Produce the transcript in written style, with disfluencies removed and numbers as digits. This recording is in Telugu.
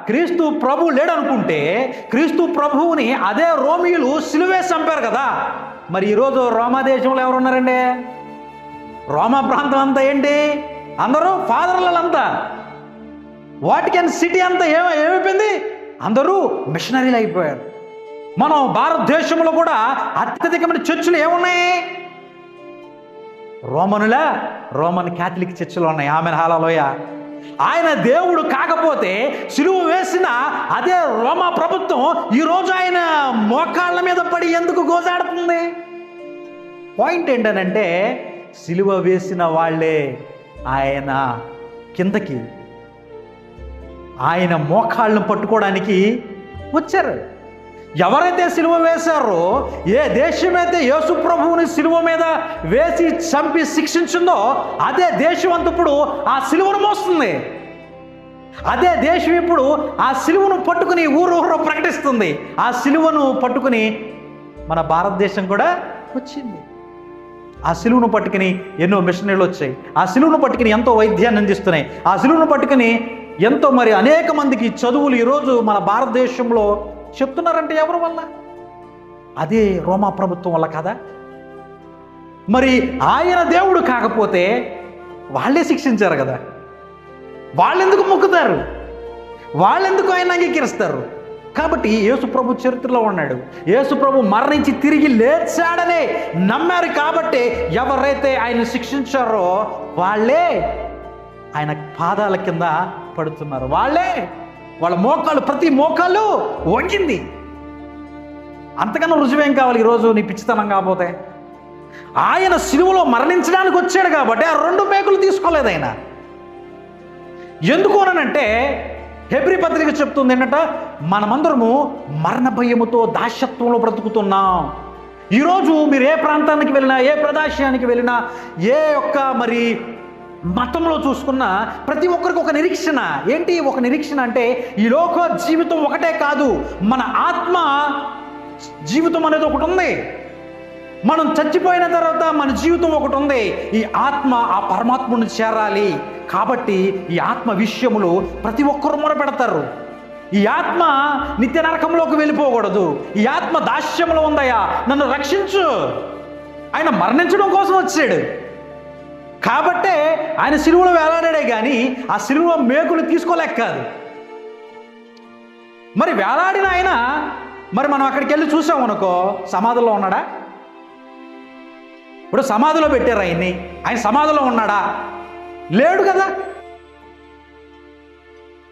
క్రీస్తు ప్రభు లేడనుకుంటే క్రీస్తు ప్రభువుని అదే రోమియులు సిలువేసి చంపారు కదా. మరి ఈరోజు రోమా దేశంలో ఎవరున్నారండి? రోమా ప్రాంతం అంతా ఏంటి? అందరూ ఫాదర్లంతా. వాటికన్ సిటీ అంతా ఏమైపోయింది? అందరూ మిషనరీలు అయిపోయారు. మనం భారతదేశంలో కూడా అత్యధికమైన చర్చిలు ఏమున్నాయి? రోమన్ క్యాథలిక్ చర్చిలు ఉన్నాయి. Amen hallelujah. ఆయన దేవుడు కాకపోతే సిలువ వేసిన అదే రోమా ప్రభుత్వం ఈరోజు ఆయన మోకాళ్ళ మీద పడి ఎందుకు గోజాడుతుంది? పాయింట్ ఏంటనంటే సిలువ వేసిన వాళ్ళే ఆయన కిందకి ఆయన మోకాళ్ళను పట్టుకోవడానికి వచ్చారు. ఎవరైతే సిలువ వేశారో, ఏ దేశమైతే యేసు ప్రభువుని సిలువ మీద వేసి చంపి శిక్షించిందో అదే దేశం అంత ఇప్పుడు ఆ సిలువను మోస్తుంది. అదే దేశం ఇప్పుడు ఆ సిలువను పట్టుకుని ఊరు ప్రకటిస్తుంది. ఆ సిలువను పట్టుకుని మన భారతదేశం కూడా వచ్చింది. ఆ సిలువను పట్టుకుని ఎన్నో మిషనరీలు వచ్చాయి. ఆ సిలువను పట్టుకుని ఎంతో వైద్యాన్ని అందిస్తున్నాయి. ఆ సిలువను పట్టుకుని ఎంతో అనేక మందికి చదువులు ఈరోజు మన భారతదేశంలో చెప్తున్నారంటే ఎవరి వల్ల? అదే రోమా ప్రభుత్వం వల్ల కదా. మరి ఆయన దేవుడు కాకపోతే వాళ్ళే శిక్షించారు కదా. వాళ్ళెందుకు మొక్కుతారు? వాళ్ళెందుకు ఆయన అంగీకరిస్తారు? కాబట్టి యేసుప్రభు చరిత్రలో ఉన్నాడు. యేసుప్రభు మరణించి తిరిగి లేచాడనే నమ్మారు. కాబట్టి ఎవరైతే ఆయన శిక్షించారో వాళ్ళే ఆయన పాదాల కింద పడుతున్నారు. వాళ్ళ మోకాలు, ప్రతి మోకాలు వంగింది. అంతకన్నా రుజువేం కావాలి ఈరోజు నీ పిచ్చితనం కాకపోతే? ఆయన సిలువలో మరణించడానికి వచ్చాడు కాబట్టి ఆ 2 మేకులు తీసుకోలేదు ఆయన. ఎందుకు అనంటే హెబ్రీ పత్రిక చెప్తుంది ఏంటంట, మనమందరము మరణ భయముతో దాస్యత్వంలో బ్రతుకుతున్నాం. ఈరోజు మీరు ఏ ప్రాంతానికి వెళ్ళినా, ఏ ప్రదేశానికి వెళ్ళినా, ఏ ఒక్క మతంలో చూసుకున్న ప్రతి ఒక్కరికి ఒక నిరీక్షణ. ఏంటి ఒక నిరీక్షణ అంటే ఈ లోక జీవితం ఒకటే కాదు, మన ఆత్మ జీవితం అనేది ఒకటి ఉంది. మనం చచ్చిపోయిన తర్వాత మన జీవితం ఒకటి ఉంది. ఈ ఆత్మ ఆ పరమాత్మను చేరాలి. కాబట్టి ఈ ఆత్మ విషయములు ప్రతి ఒక్కరు మొరపెడతారు. ఈ ఆత్మ నిత్య నరకంలోకి వెళ్ళిపోకూడదు. ఈ ఆత్మ దాస్యంలో ఉందయ్యా, నన్ను రక్షించు. ఆయన మరణించడం కోసం వచ్చాడు కాబట్టే ఆయన సిలువలో వేలాడాడే కానీ ఆ సిలువ మేకులు తీసుకోలేక కాదు. మరి వేలాడిన ఆయన మనం అక్కడికి వెళ్ళి చూసాం అనుకో, సమాధిలో ఉన్నాడా? ఇప్పుడు సమాధిలో పెట్టారు ఆయన్ని, ఆయన సమాధిలో ఉన్నాడా? లేడు కదా.